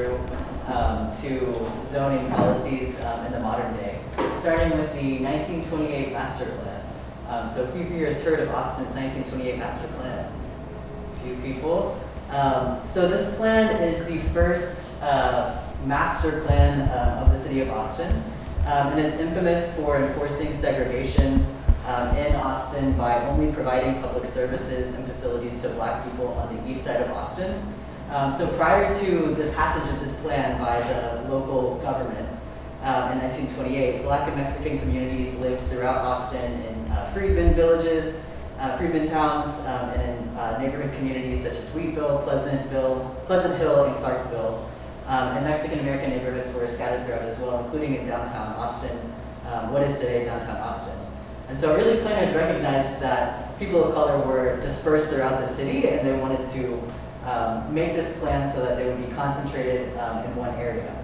to zoning policies in the modern day, starting with the 1928 master plan. So a few years heard of Austin's 1928 master plan? A few people. So this plan is the first master plan of the city of Austin, and it's infamous for enforcing segregation in Austin by only providing public services and facilities to Black people on the east side of Austin. So prior to the passage of this plan by the local government in 1928, Black and Mexican communities lived throughout Austin in freedmen villages, freedmen towns, and in neighborhood communities such as Wheatville, Pleasant Hill, and Clarksville. And Mexican-American neighborhoods were scattered throughout as well, including in downtown Austin, what is today downtown Austin. And so early planners recognized that people of color were dispersed throughout the city, and they wanted to make this plan so that they would be concentrated in one area.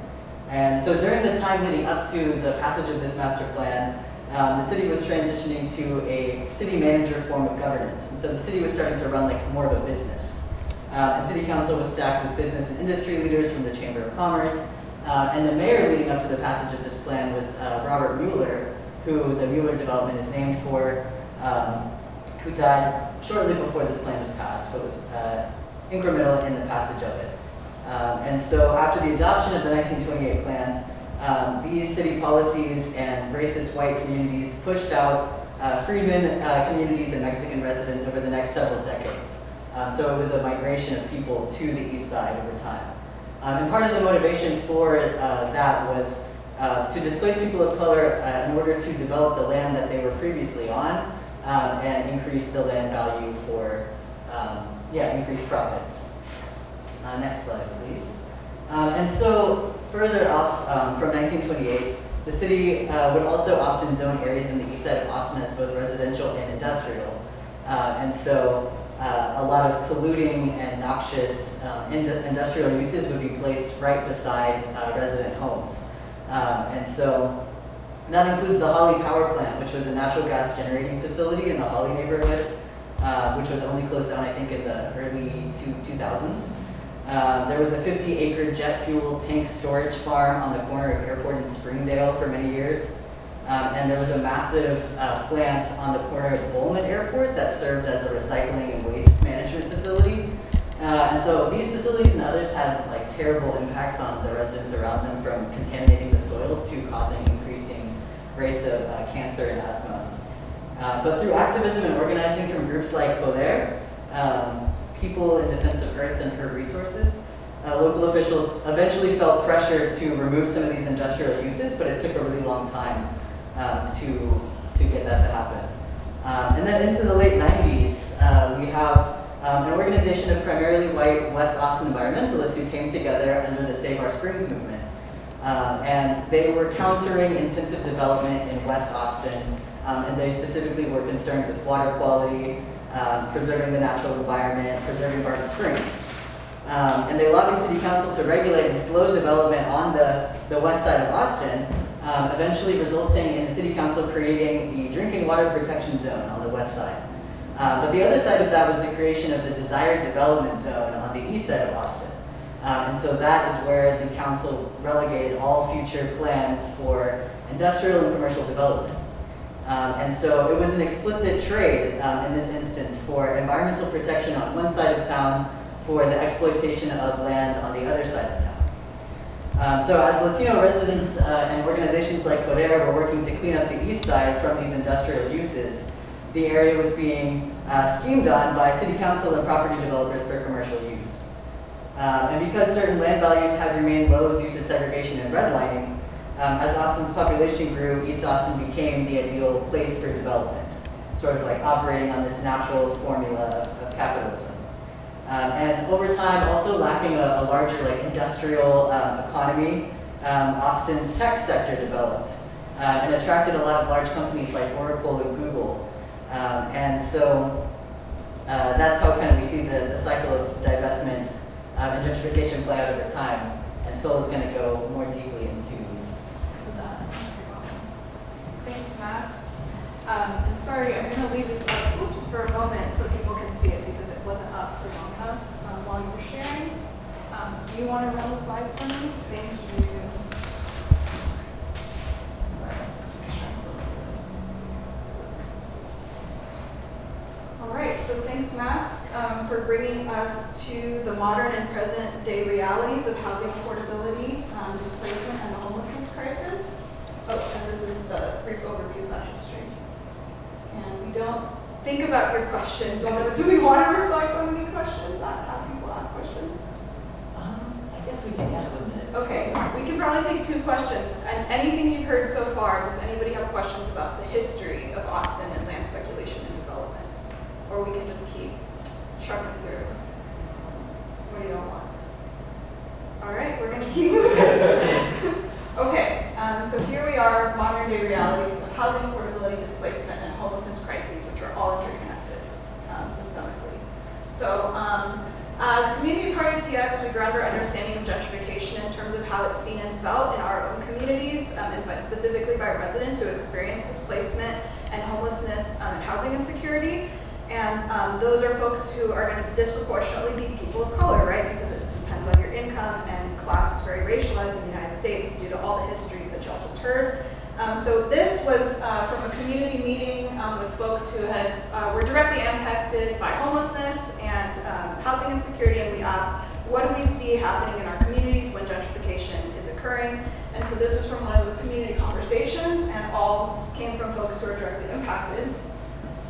And so during the time leading up to the passage of this master plan, the city was transitioning to a city manager form of governance. And so the city was starting to run like more of a business. And city council was stacked with business and industry leaders from the Chamber of Commerce. And the mayor leading up to the passage of this plan was Robert Mueller, who the Mueller development is named for, who died shortly before this plan was passed, but was incremental in the passage of it. And so after the adoption of the 1928 plan, these city policies and racist white communities pushed out freedmen communities and Mexican residents over the next several decades. So it was a migration of people to the east side over time. And part of the motivation for that was to displace people of color in order to develop the land that they were previously on and increase the land value for increased profits. Next slide, please. And so further off from 1928, the city would also opt in zone areas in the east side of Austin as both residential and industrial. And so a lot of polluting and noxious industrial uses would be placed right beside resident homes. And so that includes the Holly Power Plant, which was a natural gas generating facility in the Holly neighborhood, which was only closed down, I think, in the early 2000s. There was a 50-acre jet fuel tank storage farm on the corner of Airport and Springdale for many years. And there was a massive plant on the corner of Bowman Airport that served as a recycling and waste management facility. And so these facilities and others had like terrible impacts on the residents around them, from contaminating the soil to causing increasing rates of cancer and asthma. But through activism and organizing from groups like Poder, People in Defense of Earth and Her Resources, local officials eventually felt pressure to remove some of these industrial uses, but it took a really long time to get that to happen. And then into the late 90s, we have an organization of primarily white West Austin environmentalists who came together under the Save Our Springs movement. And they were countering intensive development in West Austin, and they specifically were concerned with water quality, preserving the natural environment, preserving Barton Springs. And they lobbied City Council to regulate and slow development on the west side of Austin, eventually resulting in the City Council creating the Drinking Water Protection Zone on the west side. But the other side of that was the creation of the Desired Development Zone on the east side of Austin. And so that is where the council relegated all future plans for industrial and commercial development. And so it was an explicit trade in this instance for environmental protection on one side of town for the exploitation of land on the other side of town. So as Latino residents and organizations like Poder were working to clean up the east side from these industrial uses, the area was being schemed on by city council and property developers for commercial use. And because certain land values had remained low due to segregation and redlining, as Austin's population grew, East Austin became the ideal place for development, sort of like operating on this natural formula of capitalism. And over time, also lacking a larger like industrial economy, Austin's tech sector developed and attracted a lot of large companies like Oracle and Google. And so that's how kind of we see the cycle of divestment and gentrification play out over time. And Sol is going to go more deeply into that. Thanks, Max. And sorry, I'm going to leave this up for a moment so people can see it because it wasn't up for long enough while you were sharing. do you want to run the slides for me? Thank you. All right, so thanks, Max, for bringing us to the modern and present day realities of housing affordability, displacement, and the homelessness crisis. Oh, and this is the brief overview of that history. And we don't think about your questions, although do we want to reflect on any questions? Have people ask questions? I guess we can kind of admit it. Okay, we can probably take 2 questions. And anything you've heard so far, does anybody have questions about the history of Austin and land speculation and development? Or we can just keep trucking through. What do y'all want? All right, we're gonna keep moving. Okay, so here we are, modern day realities of housing affordability, displacement, and homelessness crises, which are all interconnected systemically. So as Community Party TX, we ground our understanding of gentrification in terms of how it's seen and felt in our own communities, and specifically by residents who experience displacement and homelessness and housing insecurity. And those are folks who are going to disproportionately be people of color, right? Because it depends on your income, and class is very racialized in the United States due to all the histories that y'all just heard. So this was from a community meeting with folks who were directly impacted by homelessness and housing insecurity, and we asked, what do we see happening in our communities when gentrification is occurring? And so this was from one of those community conversations, and all came from folks who are directly impacted.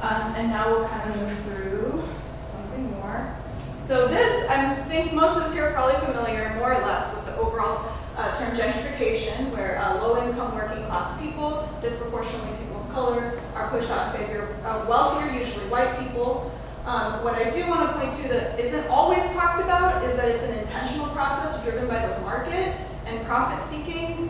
And now we'll kind of move through something more. So this, I think most of us here are probably familiar more or less with the overall term gentrification, where low-income working class people, disproportionately people of color, are pushed out in favor of wealthier, usually white people. What I do want to point to that isn't always talked about is that it's an intentional process driven by the market and profit seeking,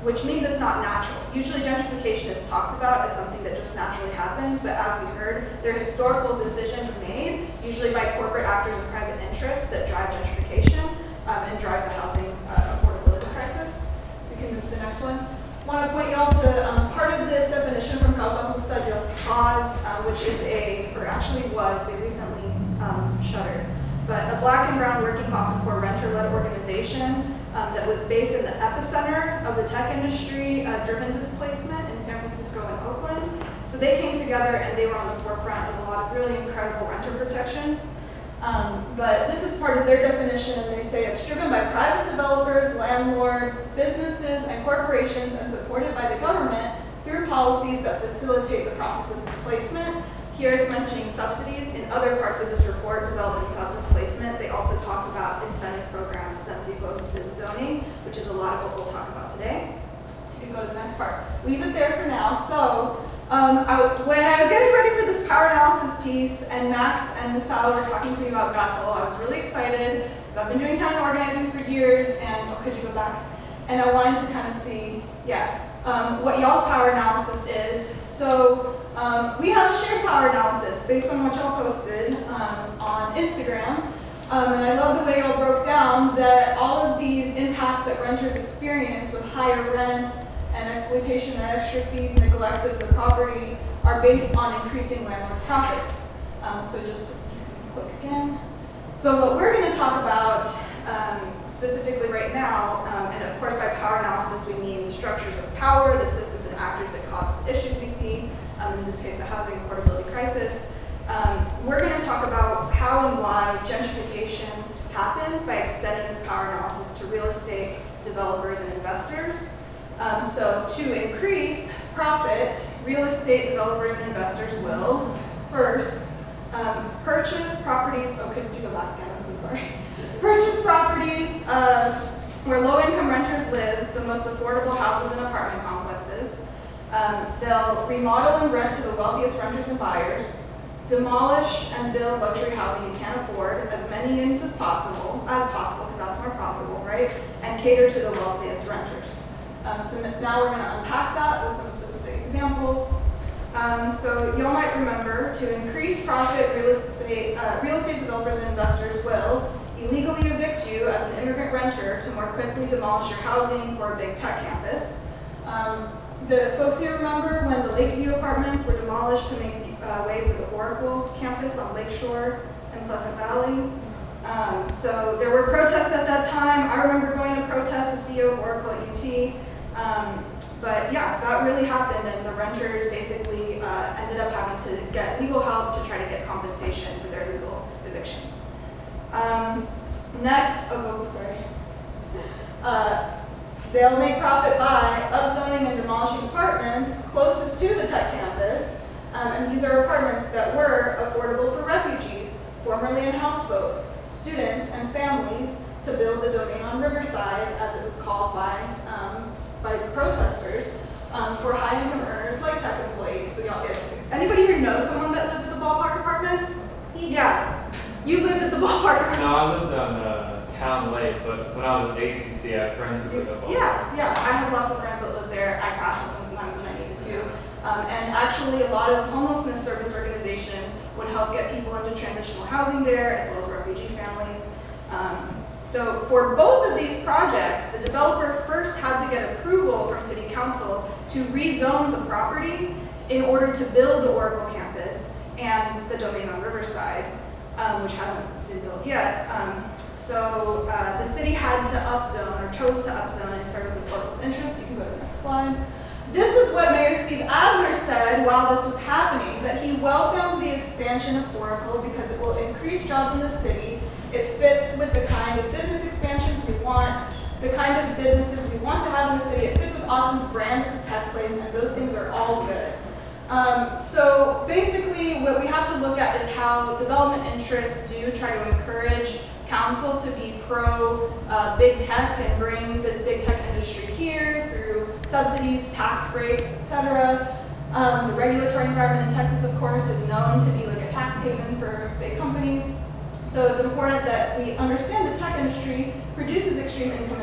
which means it's not natural. Usually gentrification is talked about as something that just naturally happens, but as we heard, there are historical decisions made, usually by corporate actors and private interests, that drive gentrification and drive the housing affordability crisis. So you can move to the next one. I want to point y'all to part of this definition from Causa Justa Just Cause, which is they recently shuttered, but a black and brown working class and poor renter-led organization that was based in the epicenter of the tech industry driven displacement in San Francisco and Oakland. So they came together and they were on the forefront of a lot of really incredible renter protections. But this is part of their definition, and they say it's driven by private developers, landlords, businesses, and corporations, and supported by the government through policies that facilitate the process of displacement. Here it's mentioning subsidies. In other parts of this report, Development Without Displacement, they also talk about incentive programs, density-focused zoning, which is a lot of what we'll talk about today. So you can go to the next part. Leave it there for now. So when I was getting ready for this power analysis piece, and Max and Misal were talking to me about Bethel, I was really excited because I've been doing town organizing for years, and could you go back? And I wanted to kind of see, what y'all's power analysis is. So we have a shared power analysis based on what y'all posted on Instagram. And I love the way y'all broke down that all of these impacts that renters experience with higher rent and exploitation and extra fees, neglect of the property, are based on increasing landlords' profits. So just click again. So what we're going to talk about specifically right now, and of course by power analysis we mean the structures of power, the systems and actors that cause the issues we see, in this case the housing affordability crisis. We're going to talk about how and why gentrification happens by extending this power analysis to real estate developers and investors. So to increase profit, real estate developers and investors will first purchase properties. Oh, could you go back again? I'm so sorry. Purchase properties where low-income renters live, the most affordable houses and apartment complexes. They'll remodel and rent to the wealthiest renters and buyers, demolish and build luxury housing you can't afford, as many units as possible, because that's more profitable, right? And cater to the wealthiest renters. So now we're going to unpack that with some specific examples. So y'all might remember, to increase profit, real estate developers and investors will illegally evict you as an immigrant renter to more quickly demolish your housing for a big tech campus. Do folks here remember when the Lakeview apartments were demolished to make way for the Oracle campus on Lakeshore and Pleasant Valley? So there were protests at that time. I remember going to protest the CEO of Oracle at UT. But yeah, that really happened, and the renters basically ended up having to get legal help to try to get compensation for their legal evictions. Next, they'll make profit by upzoning and demolishing apartments closest to the tech campus. And these are apartments that were affordable for refugees, formerly in-house folks, students, and families to build the domain on Riverside, as it was called by protesters, for high-income earners like tech employees. So y'all, anybody here know someone that lived at the ballpark apartments? Yeah, you lived at the ballpark apartments. No, I lived on Town Lake, but when I was at ACC, I had friends who lived at ballpark. Yeah, I had lots of friends that lived there. I crashed with them sometimes when I needed to. And actually, a lot of homelessness service organizations would help get people into transitional housing there, as well as refugee families. So for both of these projects, the developer first had to get approval from City Council to rezone the property in order to build the Oracle campus and the domain on Riverside, which hasn't been built yet. So the city had to upzone, or chose to upzone in service of Oracle's interests. You can go to the next slide. This is what Mayor Steve Adler said while this was happening, that he welcomed the expansion of Oracle because it will increase jobs in the city. It fits with the kind of business expansions we want, the kind of businesses we want to have in the city. It fits with Austin's brand as a tech place, and those things are all good. So basically, what we have to look at is how development interests do try to encourage council to be pro big tech and bring the big tech industry here through subsidies, tax breaks, etc. The regulatory environment in Texas, of course, is known to be like a tax haven for big companies. So it's important that we understand the tech industry produces extreme income